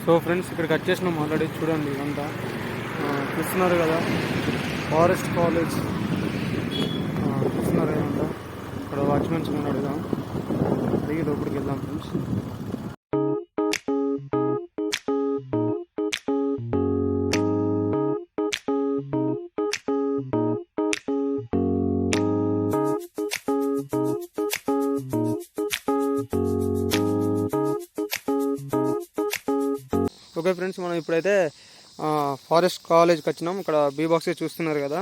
So friends ఇక్కడికి వచ్చేసినాం already. చూడండి ఇదంతా చూస్తున్నారు కదా, ఫారెస్ట్ కాలేజ్ చూస్తున్నారు కదంతా. ఇక్కడ వాచ్మెన్స్ ఉన్నాడు కదా, అడిగి లోపలికి వెళ్దాం ఫ్రెండ్స్. ఓకే ఫ్రెండ్స్, మనం ఇప్పుడైతే ఫారెస్ట్ కాలేజ్కి వచ్చినాం. ఇక్కడ బీ బాక్సెస్ చూస్తున్నారు కదా,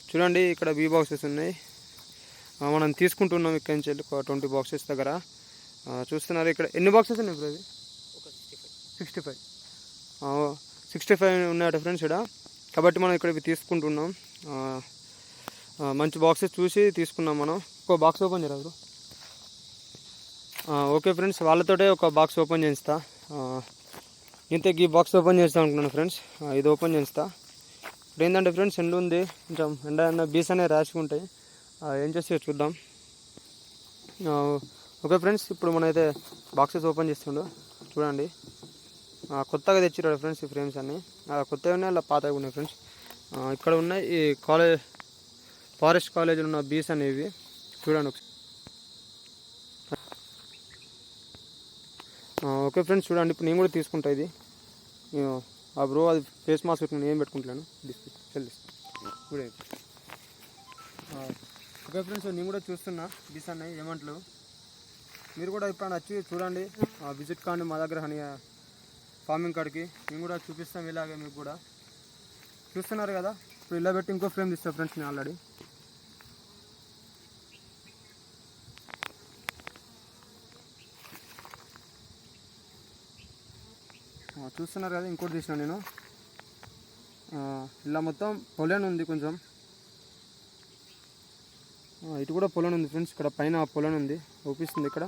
చూడండి ఇక్కడ బీ బాక్సెస్ ఉన్నాయి. మనం తీసుకుంటున్నాం ఇక్కడి నుంచి వెళ్ళి 20 బాక్సెస్ దగ్గర. చూస్తున్నారు ఇక్కడ ఎన్ని బాక్సెస్ ఉన్నాయి ఇప్పుడు? అది 65 ఉన్నాయట ఫ్రెండ్స్ ఇక్కడ. కాబట్టి మనం ఇక్కడ ఇవి తీసుకుంటున్నాం. మంచి బాక్సెస్ చూసి తీసుకున్నాం మనం. ఒక బాక్స్ ఓపెన్ చేయరాదు. ఓకే ఫ్రెండ్స్, వాళ్ళతోటే ఒక బాక్స్ ఓపెన్ చేస్తా. ఇంతకీ ఈ బాక్స్ ఓపెన్ చేస్తా అనుకున్నాను ఫ్రెండ్స్. ఇది ఓపెన్ చేస్తా. ఇప్పుడు ఏంటంటే ఫ్రెండ్స్, ఎండ ఉంది కొంచెం, ఎండ బీస్ అనేవి ర్యాష్గా ఉంటాయి. ఏం చేస్తే చూద్దాం. ఓకే ఫ్రెండ్స్, ఇప్పుడు మనమైతే బాక్సెస్ ఓపెన్ చేస్తుండో చూడండి. కొత్తగా తెచ్చిరాడు ఫ్రెండ్స్ ఈ ఫ్రేమ్స్ అన్నీ. కొత్తగా ఉన్నాయి, అలా పాతగా ఉన్నాయి ఫ్రెండ్స్. ఇక్కడ ఉన్నాయి ఈ ఫారెస్ట్ కాలేజీలో ఉన్న బీస్ అనేవి చూడండి ఒకసారి. ఓకే ఫ్రెండ్స్ చూడండి, ఇప్పుడు నేను కూడా తీసుకుంటా ఇది. బ్రో అది ఫేస్ మాస్క్ పెట్టుకుని ఏం పెట్టుకుంటాను చూడండి. ఓకే ఫ్రెండ్స్, నేను కూడా చూస్తున్నా బీస్ అన్నాయి ఏమంటలు. మీరు కూడా ఇప్పుడు వచ్చి చూడండి, విజిట్ కాండి మా దగ్గర హనీ ఫార్మింగ్ కాడికి. మేము కూడా చూపిస్తాం ఇలాగే మీకు కూడా. చూస్తున్నారు కదా, ఇప్పుడు ఇలా పెట్టి ఇంకో ఫ్రేమ్ తీస్తాను ఫ్రెండ్స్ నేను ఆల్రెడీ. చూస్తున్నారు కదా, ఇంకోటి తీసిన నేను. ఇలా మొత్తం పొలన్ ఉంది కొంచెం. ఇటు కూడా పొలన్ ఉంది ఫ్రెండ్స్. ఇక్కడ పైన పొలన్ ఉంది, చూపిస్తుంది ఇక్కడ.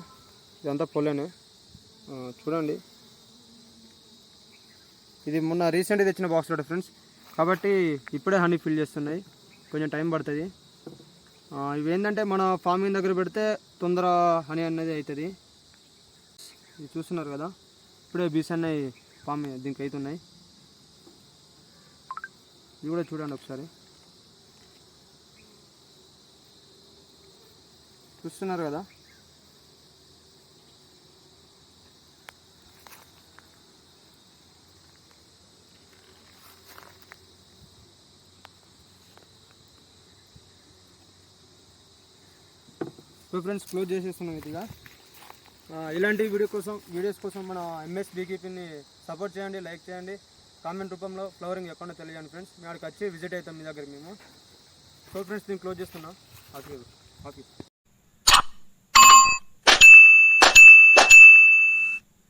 ఇదంతా పొలన్ చూడండి. ఇది మొన్న రీసెంట్గా తెచ్చిన బాక్స్ కూడా ఫ్రెండ్స్. కాబట్టి ఇప్పుడే హనీ ఫిల్ చేస్తున్నాయి, కొంచెం టైం పడుతుంది. ఇవి ఏంటంటే మన ఫార్మింగ్ దగ్గర పెడితే తొందర హనీ అనేది అవుతుంది. ఇది చూస్తున్నారు కదా, ఇప్పుడే బీస్ అన్నవి ఫార్మింగ్ దీనికి అవుతున్నాయి. ఇవి కూడా చూడండి ఒకసారి. చూస్తున్నారు కదా, ఫ్రెండ్స్ క్లోజ్ చేసేస్తున్నాం ఇదిగా. ఇలాంటి వీడియోస్ కోసం మన ఎంఎస్ బీకీపీని సపోర్ట్ చేయండి, లైక్ చేయండి, కామెంట్ రూపంలో ఫ్లవరింగ్ ఎక్కడ తెలియండి ఫ్రెండ్స్. మేము అక్కడికి వచ్చి విజిట్ అవుతాం మీ దగ్గర మేము. సో ఫ్రెండ్స్, నేను క్లోజ్ చేస్తున్నా. ఓకే.